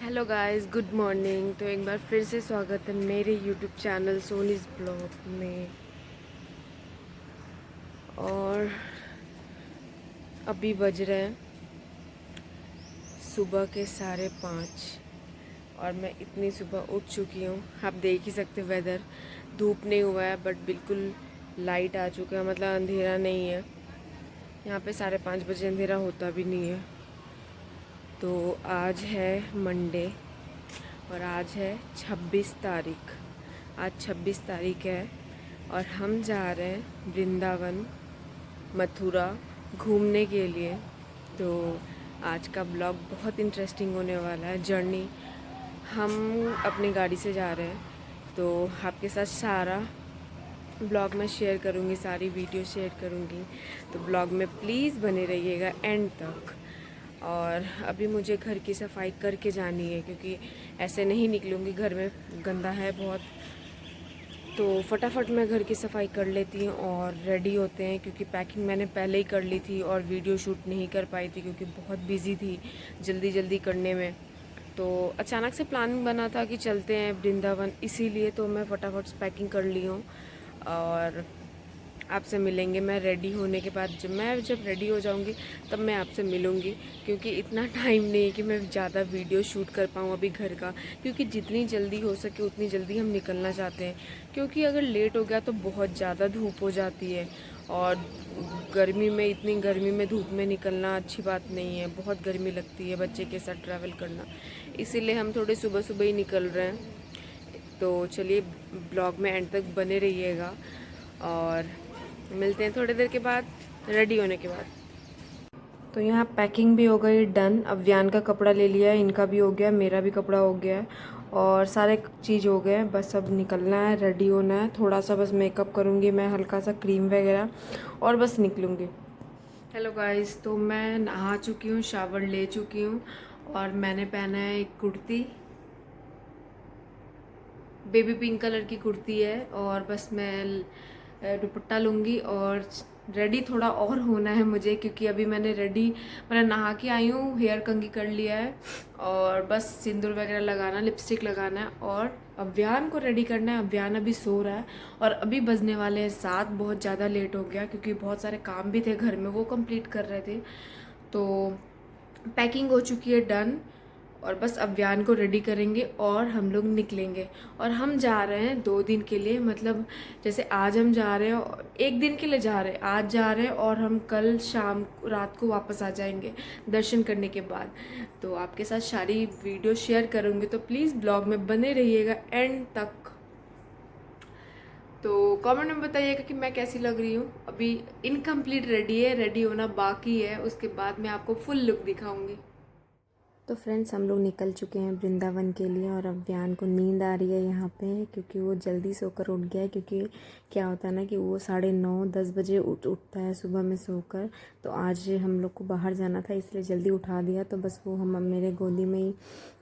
Hello guys, good morning. तो एक बार फिर से स्वागत है मेरे यूट्यूब चैनल सोनीज ब्लॉग में। और अभी बज रहे हैं सुबह के 5:30 और मैं इतनी सुबह उठ चुकी हूँ। आप देख ही सकते वेदर, धूप नहीं हुआ है बट बिल्कुल लाइट आ चुका है, मतलब अंधेरा नहीं है। यहाँ पे 5:30 बजे अंधेरा होता भी नहीं है। तो आज है मंडे और आज है 26 तारीख। आज 26 तारीख है और हम जा रहे हैं वृंदावन, मथुरा घूमने के लिए। तो आज का ब्लॉग बहुत इंटरेस्टिंग होने वाला है। जर्नी हम अपनी गाड़ी से जा रहे हैं, तो आपके साथ सारा ब्लॉग में शेयर करूँगी, सारी वीडियो शेयर करूँगी। तो ब्लॉग में प्लीज़ बने रहिएगा एंड तक। और अभी मुझे घर की सफाई करके जानी है क्योंकि ऐसे नहीं निकलूँगी, घर में गंदा है बहुत। तो फटाफट मैं घर की सफाई कर लेती हूँ और रेडी होते हैं, क्योंकि पैकिंग मैंने पहले ही कर ली थी और वीडियो शूट नहीं कर पाई थी क्योंकि बहुत बिजी थी जल्दी जल्दी करने में। तो अचानक से प्लान बना था कि चलते हैं वृंदावन, इसीलिए तो मैं फटाफट पैकिंग कर ली हूँ। और आपसे मिलेंगे मैं रेडी होने के बाद। जब रेडी हो जाऊंगी तब मैं आपसे मिलूंगी, क्योंकि इतना टाइम नहीं है कि मैं ज़्यादा वीडियो शूट कर पाऊँ अभी घर का। क्योंकि जितनी जल्दी हो सके उतनी जल्दी हम निकलना चाहते हैं, क्योंकि अगर लेट हो गया तो बहुत ज़्यादा धूप हो जाती है। और गर्मी में, इतनी गर्मी में धूप में निकलना अच्छी बात नहीं है, बहुत गर्मी लगती है बच्चे के साथ ट्रैवल करना। इसीलिए हम थोड़े सुबह सुबह ही निकल रहे हैं। तो चलिए ब्लॉग में एंड तक बने रहिएगा और मिलते हैं थोड़ी देर के बाद, रेडी होने के बाद। तो यहाँ पैकिंग भी हो गई डन। अब व्यान का कपड़ा ले लिया है, इनका भी हो गया, मेरा भी कपड़ा हो गया है और सारे चीज़ हो गए। बस अब निकलना है, रेडी होना है। थोड़ा सा बस मेकअप करूँगी मैं, हल्का सा क्रीम वगैरह, और बस निकलूँगी। हेलो गाइस, तो मैं नहा चुकी हूँ, शावर ले चुकी हूँ और मैंने पहना है एक कुर्ती, बेबी पिंक कलर की कुर्ती है। और बस मैं दुपट्टा लूँगी और रेडी थोड़ा और होना है मुझे, क्योंकि अभी मैंने नहा के आई हूँ, हेयर कंघी कर लिया है और बस सिंदूर वगैरह लगाना, लिपस्टिक लगाना है और अभियान को रेडी करना है। अभियान अभी सो रहा है और अभी बजने वाले हैं 7। बहुत ज़्यादा लेट हो गया क्योंकि बहुत सारे काम भी थे घर में, वो कंप्लीट कर रहे थे। तो पैकिंग हो चुकी है डन और बस अभियान को रेडी करेंगे और हम लोग निकलेंगे। और हम जा रहे हैं 2 दिन के लिए, मतलब जैसे आज हम जा रहे हैं, एक दिन के लिए जा रहे हैं, आज जा रहे हैं और हम कल शाम रात को वापस आ जाएंगे दर्शन करने के बाद। तो आपके साथ सारी वीडियो शेयर करूँगी, तो प्लीज़ ब्लॉग में बने रहिएगा एंड तक। तो कमेंट में बताइएगा कि मैं कैसी लग रही हूँ। अभी इनकम्प्लीट रेडी है, रेडी होना बाकी है, उसके बाद मैं आपको फुल लुक दिखाऊंगी। तो फ्रेंड्स, हम लोग निकल चुके हैं वृंदावन के लिए और अब व्यान को नींद आ रही है यहाँ पे, क्योंकि वो जल्दी सोकर उठ गया है। क्योंकि क्या होता है ना कि वो 9:30-10 बजे उठता है सुबह में सोकर। तो आज हम लोग को बाहर जाना था, इसलिए जल्दी उठा दिया। तो बस वो हम मेरे गोदी में ही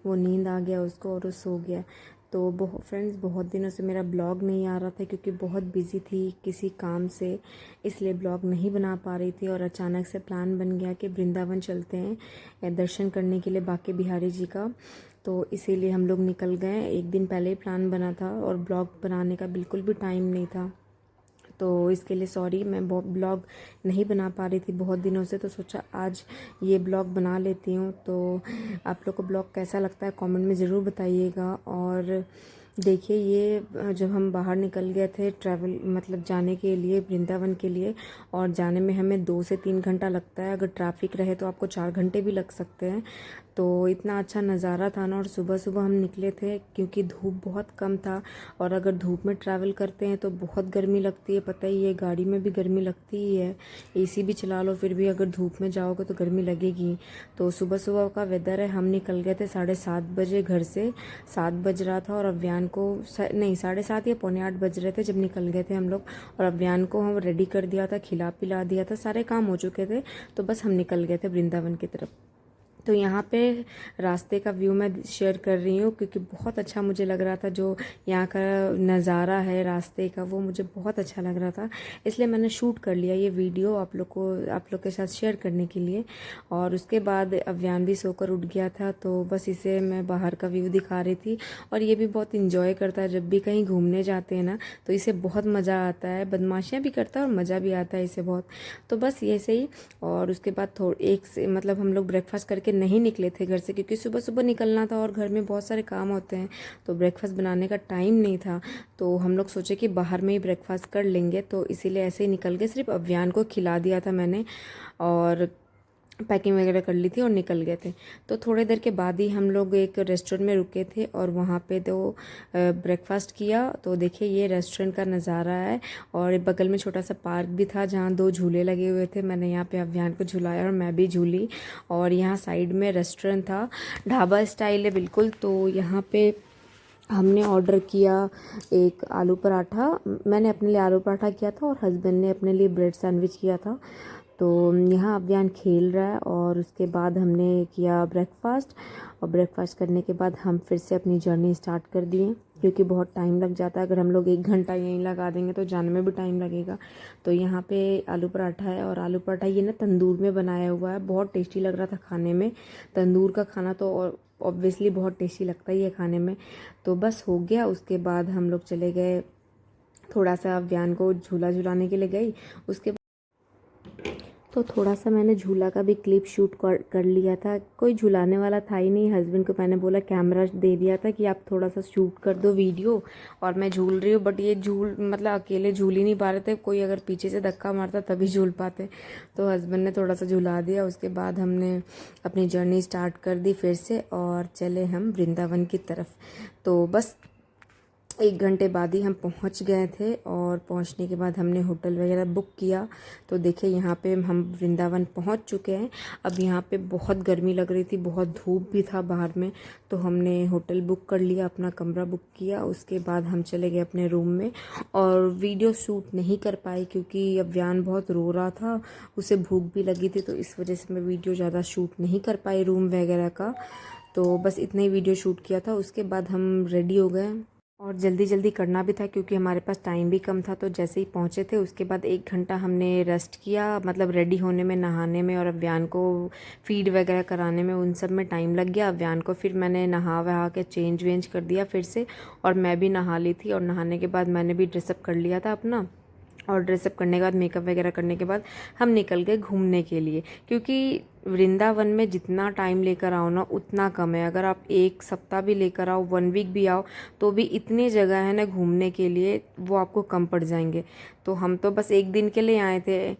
वो नींद आ गया उसको और वो सो गया। तो फ्रेंड्स, बहुत दिनों से मेरा ब्लॉग नहीं आ रहा था क्योंकि बहुत बिजी थी किसी काम से, इसलिए ब्लॉग नहीं बना पा रही थी। और अचानक से प्लान बन गया कि वृंदावन चलते हैं दर्शन करने के लिए बांके बिहारी जी का। तो इसीलिए हम लोग निकल गए। एक दिन पहले ही प्लान बना था और ब्लॉग बनाने का बिल्कुल भी टाइम नहीं था, तो इसके लिए सॉरी। मैं ब्लॉग नहीं बना पा रही थी बहुत दिनों से, तो सोचा आज ये ब्लॉग बना लेती हूँ। तो आप लोग को ब्लॉग कैसा लगता है कमेंट में ज़रूर बताइएगा। और देखिए, ये जब हम बाहर निकल गए थे ट्रैवल, मतलब जाने के लिए वृंदावन के लिए, और जाने में हमें 2 से 3 घंटा लगता है। अगर ट्रैफिक रहे तो आपको 4 घंटे भी लग सकते हैं। तो इतना अच्छा नज़ारा था ना। और सुबह सुबह हम निकले थे क्योंकि धूप बहुत कम था, और अगर धूप में ट्रैवल करते हैं तो बहुत गर्मी लगती है, पता ही है, गाड़ी में भी गर्मी लगती ही है। एसी भी चला लो फिर भी अगर धूप में जाओगे तो गर्मी लगेगी। तो सुबह सुबह का वेदर है। हम निकल गए थे 7:30 बजे घर से, 7 बज रहा था और अभियान को नहीं, 7:30 या पौने 8 बज रहे थे जब निकल गए थे हम लोग। और अभियान को हम रेडी कर दिया था, खिला पिला दिया था, सारे काम हो चुके थे। तो बस हम निकल गए थे वृंदावन की तरफ। तो यहाँ पे रास्ते का व्यू मैं शेयर कर रही हूँ क्योंकि बहुत अच्छा मुझे लग रहा था। जो यहाँ का नज़ारा है रास्ते का वो मुझे बहुत अच्छा लग रहा था, इसलिए मैंने शूट कर लिया ये वीडियो आप लोग के साथ शेयर करने के लिए। और उसके बाद अव्यान भी सोकर उठ गया था, तो बस इसे मैं बाहर का व्यू दिखा रही थी। और ये भी बहुत इंजॉय करता है, जब भी कहीं घूमने जाते हैं ना तो इसे बहुत मज़ा आता है, बदमाशियाँ भी करता है और मज़ा भी आता है इसे बहुत। तो बस ये सही। और उसके बाद मतलब हम लोग ब्रेकफास्ट करके नहीं निकले थे घर से, क्योंकि सुबह सुबह निकलना था और घर में बहुत सारे काम होते हैं, तो ब्रेकफास्ट बनाने का टाइम नहीं था। तो हम लोग सोचे कि बाहर में ही ब्रेकफास्ट कर लेंगे, तो इसीलिए ऐसे ही निकल गए। सिर्फ अव्यान को खिला दिया था मैंने और पैकिंग वगैरह कर ली थी और निकल गए थे। तो थोड़ी देर के बाद ही हम लोग एक रेस्टोरेंट में रुके थे और वहाँ पे ब्रेकफास्ट किया। तो देखिए ये रेस्टोरेंट का नज़ारा है और बगल में छोटा सा पार्क भी था जहाँ 2 झूले लगे हुए थे। मैंने यहाँ पे अव्यान को झुलाया और मैं भी झूली। और यहाँ साइड में रेस्टोरेंट था, ढाबा स्टाइल है बिल्कुल। तो यहाँ पे हमने ऑर्डर किया एक आलू पराठा। मैंने अपने लिए आलू पराठा किया था और हस्बैंड ने अपने लिए ब्रेड सैंडविच किया था। तो यहाँ अव्यान खेल रहा है और उसके बाद हमने किया ब्रेकफास्ट। और ब्रेकफास्ट करने के बाद हम फिर से अपनी जर्नी स्टार्ट कर दिए, क्योंकि बहुत टाइम लग जाता है। अगर हम लोग 1 घंटा यहीं लगा देंगे तो जाने में भी टाइम लगेगा। तो यहाँ पे आलू पराठा है और आलू पराठा ये ना तंदूर में बनाया हुआ है, बहुत टेस्टी लग रहा था खाने में। तंदूर का खाना तो ऑब्वियसली बहुत टेस्टी लगता ही है खाने में। तो बस हो गया। उसके बाद हम लोग चले गए, थोड़ा सा अव्यान को झूला झुलाने के लिए गई। उसके तो थोड़ा सा मैंने झूला का भी क्लिप शूट कर लिया था। कोई झुलाने वाला था ही नहीं, हस्बैंड को मैंने बोला कैमरा दे दिया था कि आप थोड़ा सा शूट कर दो वीडियो, और मैं झूल रही हूँ। बट ये मतलब अकेले झूल ही नहीं पा रहे थे, कोई अगर पीछे से धक्का मारता तभी झूल पाते। तो हस्बैंड ने थोड़ा सा झुला दिया। उसके बाद हमने अपनी जर्नी स्टार्ट कर दी फिर से और चले हम वृंदावन की तरफ। तो बस 1 घंटे बाद ही हम पहुंच गए थे और पहुंचने के बाद हमने होटल वगैरह बुक किया। तो देखिए यहाँ पे हम वृंदावन पहुंच चुके हैं। अब यहाँ पे बहुत गर्मी लग रही थी, बहुत धूप भी था बाहर में, तो हमने होटल बुक कर लिया, अपना कमरा बुक किया। उसके बाद हम चले गए अपने रूम में और वीडियो शूट नहीं कर पाए क्योंकि अव्यान बहुत रो रहा था, उसे भूख भी लगी थी, तो इस वजह से मैं वीडियो ज़्यादा शूट नहीं कर पाई रूम वगैरह का। तो बस इतना ही वीडियो शूट किया था। उसके बाद हम रेडी हो गए और जल्दी जल्दी करना भी था क्योंकि हमारे पास टाइम भी कम था। तो जैसे ही पहुँचे थे उसके बाद 1 घंटा हमने रेस्ट किया, मतलब रेडी होने में, नहाने में और अव्यान को फीड वगैरह कराने में, उन सब में टाइम लग गया। अव्यान को फिर मैंने नहा वहा के चेंज वेंज कर दिया फिर से, और मैं भी नहा ली थी। और नहाने के बाद मैंने भी ड्रेसअप कर लिया था अपना, और ड्रेसअप करने के बाद मेकअप वगैरह करने के बाद हम निकल गए घूमने के लिए। क्योंकि वृंदावन में जितना टाइम लेकर आओ ना उतना कम है। अगर आप 1 सप्ताह भी लेकर आओ, 1 वीक भी आओ, तो भी इतनी जगह है ना घूमने के लिए, वो आपको कम पड़ जाएंगे। तो हम तो बस 1 दिन के लिए आए थे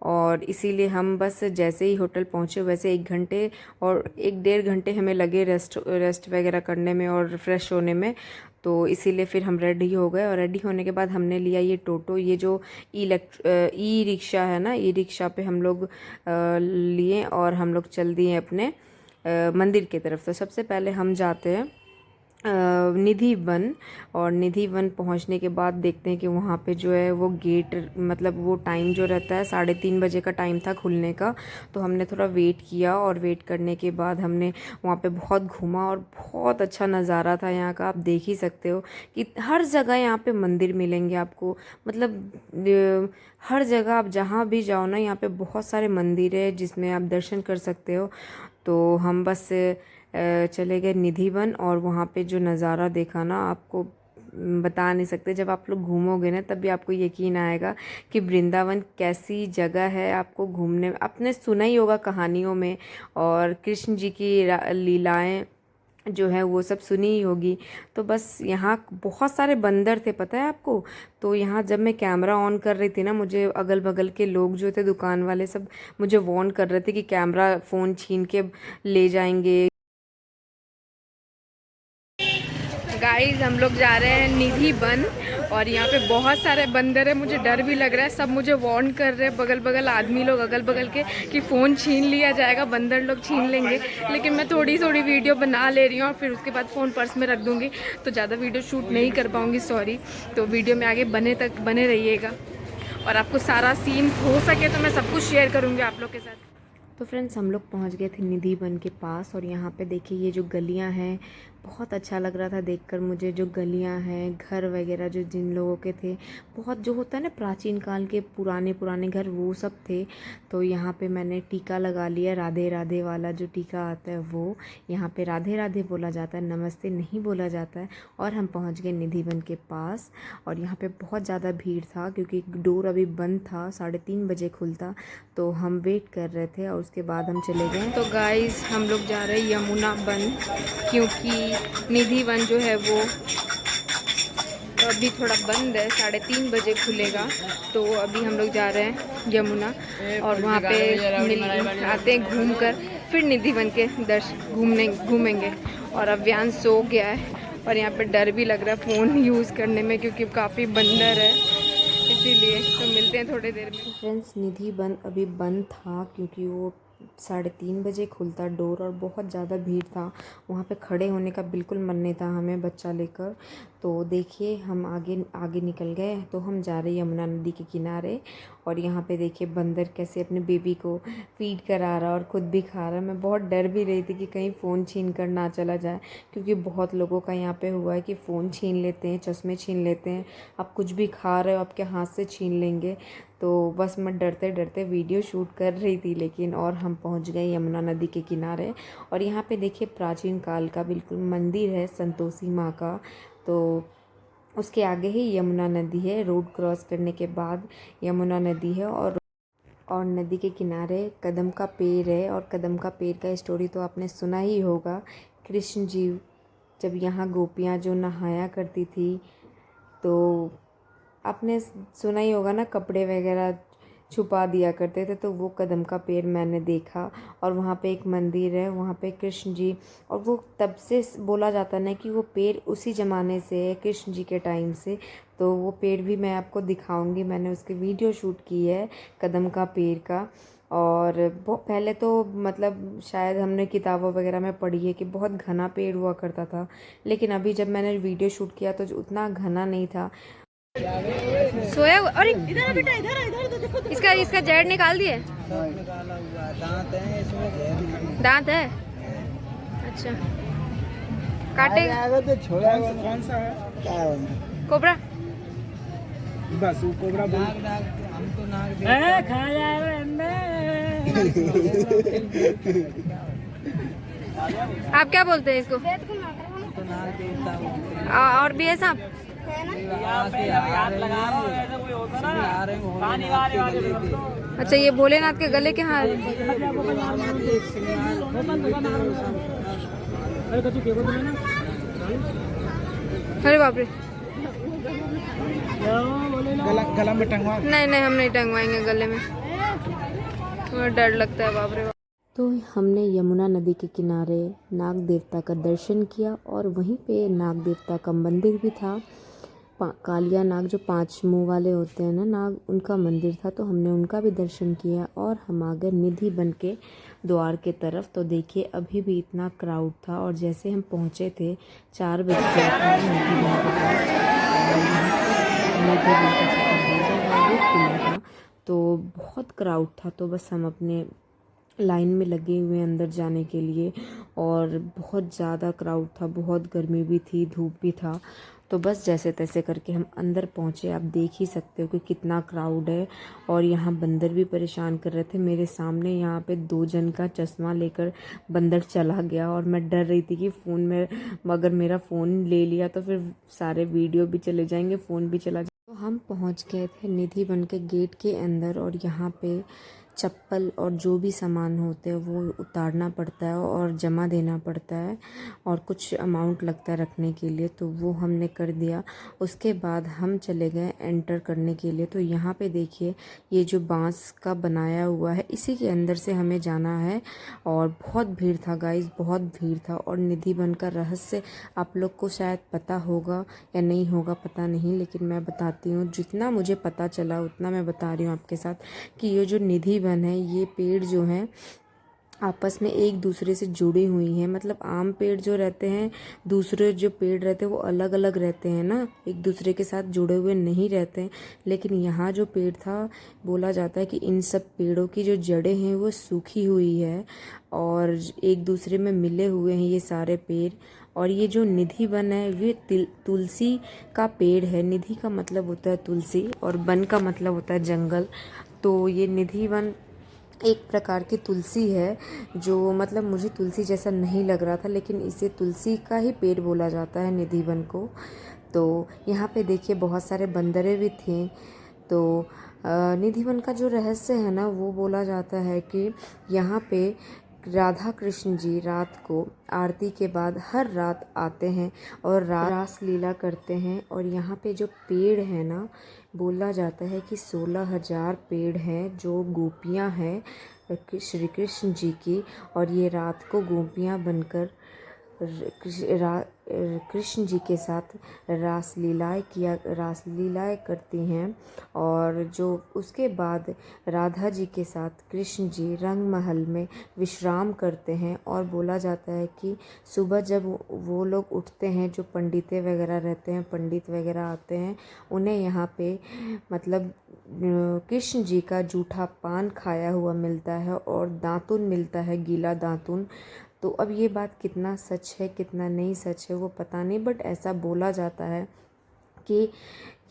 और इसीलिए हम बस जैसे ही होटल पहुँचे वैसे 1 घंटे और 1-1.5 घंटे हमें लगे रेस्ट वगैरह करने में और फ्रेश होने में। तो इसीलिए फिर हम रेडी हो गए और रेडी होने के बाद हमने लिया ये टोटो, ये जो ई रिक्शा है ना, ई रिक्शा पे हम लोग लिए और हम लोग चल दिए अपने मंदिर की तरफ। तो सबसे पहले हम जाते हैं निधि वन, और निधि वन पहुंचने के बाद देखते हैं कि वहाँ पे जो है वो गेट, मतलब वो टाइम जो रहता है 3:30 बजे का टाइम था खुलने का। तो हमने थोड़ा वेट किया और वेट करने के बाद हमने वहाँ पे बहुत घूमा और बहुत अच्छा नज़ारा था यहाँ का। आप देख ही सकते हो कि हर जगह यहाँ पे मंदिर मिलेंगे आपको, मतलब हर जगह आप जहाँ भी जाओ ना यहाँ पे बहुत सारे मंदिर है जिसमें आप दर्शन कर सकते हो। तो हम बस चले गए निधि वन और वहाँ पे जो नज़ारा देखा ना, आपको बता नहीं सकते। जब आप लोग घूमोगे ना तभी आपको यकीन आएगा कि वृंदावन कैसी जगह है। आपको घूमने, आपने सुना ही होगा कहानियों में, और कृष्ण जी की लीलाएं जो है वो सब सुनी ही होगी। तो बस यहाँ बहुत सारे बंदर थे, पता है आपको। तो यहाँ जब मैं कैमरा ऑन कर रही थी ना, मुझे अगल बगल के लोग जो थे, दुकान वाले, सब मुझे वार्न कर रहे थे कि कैमरा फ़ोन छीन के ले जाएंगे। गाइस हम लोग जा रहे हैं निधि वन और यहाँ पे बहुत सारे बंदर है, मुझे डर भी लग रहा है। सब मुझे वार्न कर रहे हैं, बगल बगल आदमी लोग अगल बगल के, कि फ़ोन छीन लिया जाएगा, बंदर लोग छीन लेंगे। लेकिन मैं थोड़ी थोड़ी वीडियो बना ले रही हूँ और फिर उसके बाद फ़ोन पर्स में रख दूँगी, तो ज़्यादा वीडियो शूट नहीं कर पाऊँगी, सॉरी। तो वीडियो में आगे बने रहिएगा और आपको सारा सीन हो सके तो मैं सब कुछ शेयर करूँगी आप लोग के साथ। तो फ्रेंड्स हम लोग पहुंच गए थे निधि वन के पास और यहाँ पे देखिए ये जो गलियां हैं बहुत अच्छा लग रहा था देखकर मुझे। जो गलियां हैं, घर वगैरह जो जिन लोगों के थे, बहुत जो होता है ना प्राचीन काल के पुराने पुराने घर, वो सब थे। तो यहाँ पे मैंने टीका लगा लिया, राधे राधे वाला जो टीका आता है वो। यहाँ पे राधे राधे बोला जाता है, नमस्ते नहीं बोला जाता है। और हम पहुँच गए निधि वन के पास और यहाँ पे बहुत ज़्यादा भीड़ था क्योंकि डोर अभी बंद था, 3:30 बजे खुलता। तो हम वेट कर रहे थे और उसके बाद हम चले गए। तो गाइस हम लोग जा रहे हैं यमुना वन, क्योंकि निधि वन जो है वो अभी थोड़ा बंद है, 3:30 बजे खुलेगा। तो अभी हम लोग जा रहे हैं यमुना और वहाँ पे आते हैं घूम कर, फिर निधि वन के घूमेंगे। और अव्यांश सो गया है और यहाँ पे डर भी लग रहा है फ़ोन यूज़ करने में क्योंकि काफ़ी बंदर है, इसीलिए। तो मिलते हैं थोड़ी देर में। फ्रेंड्स निधि वन अभी बंद था क्योंकि वो 3:30 बजे खुलता डोर और बहुत ज़्यादा भीड़ था। वहाँ पे खड़े होने का बिल्कुल मन नहीं था हमें बच्चा लेकर। तो देखिए हम आगे निकल गए। तो हम जा रहे हैं यमुना नदी के किनारे और यहाँ पे देखिए बंदर कैसे अपने बेबी को फीड करा रहा और ख़ुद भी खा रहा। मैं बहुत डर भी रही थी कि कहीं फ़ोन छीन कर ना चला जाए, क्योंकि बहुत लोगों का यहाँ पे हुआ है कि फ़ोन छीन लेते हैं, चश्मे छीन लेते हैं। आप कुछ भी खा रहे हो आपके हाथ से छीन लेंगे। तो बस मैं डरते डरते वीडियो शूट कर रही थी लेकिन। और हम पहुंच गए यमुना नदी के किनारे और यहाँ पे देखिए प्राचीन काल का बिल्कुल मंदिर है संतोषी माँ का। तो उसके आगे ही यमुना नदी है, रोड क्रॉस करने के बाद यमुना नदी है। और नदी के किनारे कदम का पेड़ है और कदम का पेड़ का स्टोरी तो आपने सुना ही होगा। कृष्ण जी जब यहाँ गोपियाँ जो नहाया करती थी तो आपने सुना ही होगा ना, कपड़े वगैरह छुपा दिया करते थे। तो वो कदम का पेड़ मैंने देखा और वहाँ पे एक मंदिर है, वहाँ पे कृष्ण जी। और वो तब से बोला जाता है ना कि वो पेड़ उसी ज़माने से है, कृष्ण जी के टाइम से। तो वो पेड़ भी मैं आपको दिखाऊंगी, मैंने उसकी वीडियो शूट की है कदम का पेड़ का। और बहुत पहले तो मतलब शायद हमने किताबों वगैरह में पढ़ी है कि बहुत घना पेड़ हुआ करता था, लेकिन अभी जब मैंने वीडियो शूट किया तो उतना घना नहीं था। सोया हुआ। अरे इधर बेटा, इधर देखो। इसका जेड निकाल दिए। निकाला हुआ दांत है इसमें, दांत है, अच्छा। काटे तो छोड़ा कौन सा है, क्या है कोबरा। बस वो कोबरा नाग हम तो नाग खा जाएगा आप क्या बोलते हैं इसको? तो नाग देवता और भी है सांप। अच्छा, ये भोलेनाथ के गले के हार। अरे बाप रे, गला में टंगवा। नहीं हम नहीं टंगवाएंगे गले में, डर लगता है बाप रे। तो हमने यमुना नदी के किनारे नाग देवता का दर्शन किया और वहीं पे नाग देवता का मंदिर भी था। कालिया नाग जो 5 मुंह वाले होते हैं ना नाग, उनका मंदिर था। तो हमने उनका भी दर्शन किया और हम आ गए निधि वन के द्वार के तरफ। तो देखिए अभी भी इतना क्राउड था और जैसे हम पहुँचे थे 4 बजे निधि वन के पास, निधि वन का दरवाजा वो खुला था तो बहुत क्राउड था। तो बस हम अपने लाइन में लगे हुए अंदर जाने के लिए और बहुत ज़्यादा क्राउड था, बहुत गर्मी भी थी, धूप भी था। तो बस जैसे तैसे करके हम अंदर पहुँचे। आप देख ही सकते हो कि कितना क्राउड है। और यहाँ बंदर भी परेशान कर रहे थे। मेरे सामने यहाँ पे 2 जन का चश्मा लेकर बंदर चला गया और मैं डर रही थी कि फ़ोन में अगर मेरा फ़ोन ले लिया तो फिर सारे वीडियो भी चले जाएंगे, फ़ोन भी चला जाएगा। तो हम पहुँच गए थे निधि वन के गेट के अंदर और यहाँ पे चप्पल और जो भी सामान होते हैं वो उतारना पड़ता है और जमा देना पड़ता है और कुछ अमाउंट लगता है रखने के लिए। तो वो हमने कर दिया। उसके बाद हम चले गए एंटर करने के लिए। तो यहाँ पे देखिए ये जो बांस का बनाया हुआ है, इसी के अंदर से हमें जाना है। और बहुत भीड़ था गाइस, बहुत भीड़ था। और निधि वन का रहस्य आप लोग को शायद पता होगा या नहीं होगा पता नहीं, लेकिन मैं बताती हूँ। जितना मुझे पता चला उतना मैं बता रही हूँ आपके साथ कि ये जो निधि वन है, ये पेड़ जो हैं आपस में एक दूसरे से जुड़ी हुई हैं। मतलब आम पेड़ जो रहते हैं, दूसरे जो पेड़ रहते हैं वो अलग अलग रहते हैं ना, एक दूसरे के साथ जुड़े हुए नहीं रहते हैं। लेकिन यहाँ जो पेड़ था, बोला जाता है कि इन सब पेड़ों की जो जड़ें हैं वो सूखी हुई है और एक दूसरे में मिले हुए हैं ये सारे पेड़। और ये जो निधि वन है ये तुलसी का पेड़ है। निधि का मतलब होता है तुलसी और वन का मतलब होता है जंगल। तो ये निधि वन एक प्रकार की तुलसी है, जो मतलब मुझे तुलसी जैसा नहीं लग रहा था, लेकिन इसे तुलसी का ही पेड़ बोला जाता है निधि वन को। तो यहाँ पे देखिए बहुत सारे बंदरें भी थे। तो निधि वन का जो रहस्य है ना, वो बोला जाता है कि यहाँ पे राधा कृष्ण जी रात को आरती के बाद हर रात आते हैं और रास लीला करते हैं। और यहाँ पे जो पेड़ है ना, बोला जाता है कि 16,000 पेड़ हैं जो गोपियाँ हैं श्री कृष्ण जी की, और ये रात को गोपियाँ बनकर कृष्ण जी के साथ रासलीलाएँ करती हैं। और जो उसके बाद राधा जी के साथ कृष्ण जी रंग महल में विश्राम करते हैं। और बोला जाता है कि सुबह जब वो लोग उठते हैं, जो पंडितें वगैरह रहते हैं, पंडित वगैरह आते हैं, उन्हें यहाँ पे मतलब कृष्ण जी का जूठा पान खाया हुआ मिलता है और दातुन मिलता है, गीला दातुन। तो अब ये बात कितना सच है कितना नहीं सच है वो पता नहीं, बट ऐसा बोला जाता है कि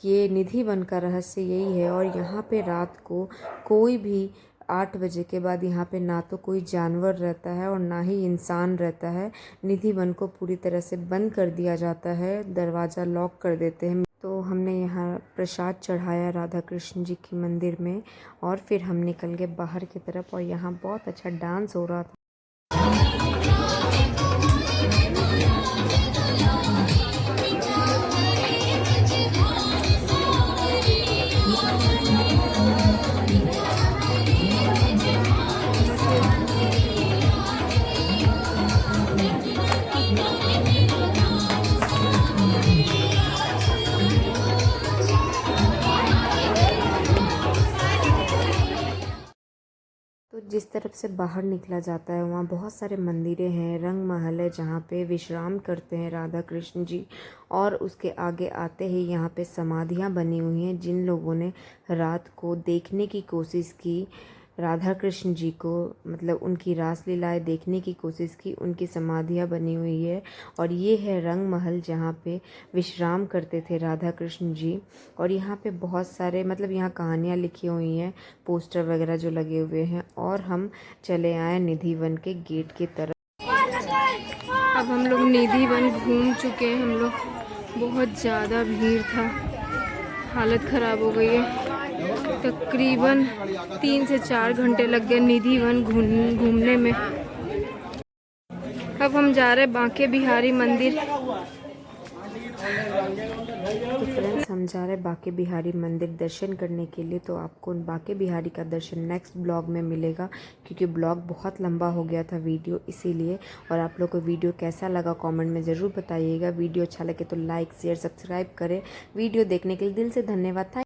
ये निधि वन का रहस्य यही है। और यहाँ पे रात को कोई भी 8 बजे के बाद यहाँ पे ना तो कोई जानवर रहता है और ना ही इंसान रहता है। निधि वन को पूरी तरह से बंद कर दिया जाता है, दरवाज़ा लॉक कर देते हैं। तो हमने यहाँ प्रसाद चढ़ाया राधा कृष्ण जी की मंदिर में और फिर हम निकल गए बाहर की तरफ। और यहाँ बहुत अच्छा डांस हो रहा था। तो जिस तरफ से बाहर निकला जाता है वहाँ बहुत सारे मंदिरें हैं, रंग महल है जहाँ पे विश्राम करते हैं राधा कृष्ण जी। और उसके आगे आते ही यहाँ पे समाधियाँ बनी हुई हैं। जिन लोगों ने रात को देखने की कोशिश की राधा कृष्ण जी को, मतलब उनकी रासलीलाएँ देखने की कोशिश की, उनकी समाधियाँ बनी हुई है। और ये है रंग महल जहाँ पे विश्राम करते थे राधा कृष्ण जी। और यहाँ पे बहुत सारे मतलब यहाँ कहानियाँ लिखी हुई हैं, पोस्टर वगैरह जो लगे हुए हैं। और हम चले आए निधि वन के गेट की तरफ। अब हम लोग निधि वन घूम चुके हैं। हम लोग बहुत ज़्यादा भीड़ था, हालत ख़राब हो गई है। तकरीबन 3 से 4 घंटे लग गए निधि वन घूमने में। अब हम जा रहे हैं बांके बिहारी मंदिर। तो फ्रेंड्स हम जा रहे हैं बांके बिहारी मंदिर दर्शन करने के लिए। तो आपको बांके बिहारी का दर्शन नेक्स्ट ब्लॉग में मिलेगा, क्योंकि ब्लॉग बहुत लंबा हो गया था वीडियो इसीलिए। और आप लोग को वीडियो कैसा लगा कमेंट में ज़रूर बताइएगा। वीडियो अच्छा लगे तो लाइक शेयर सब्सक्राइब करें। वीडियो देखने के लिए दिल से धन्यवाद।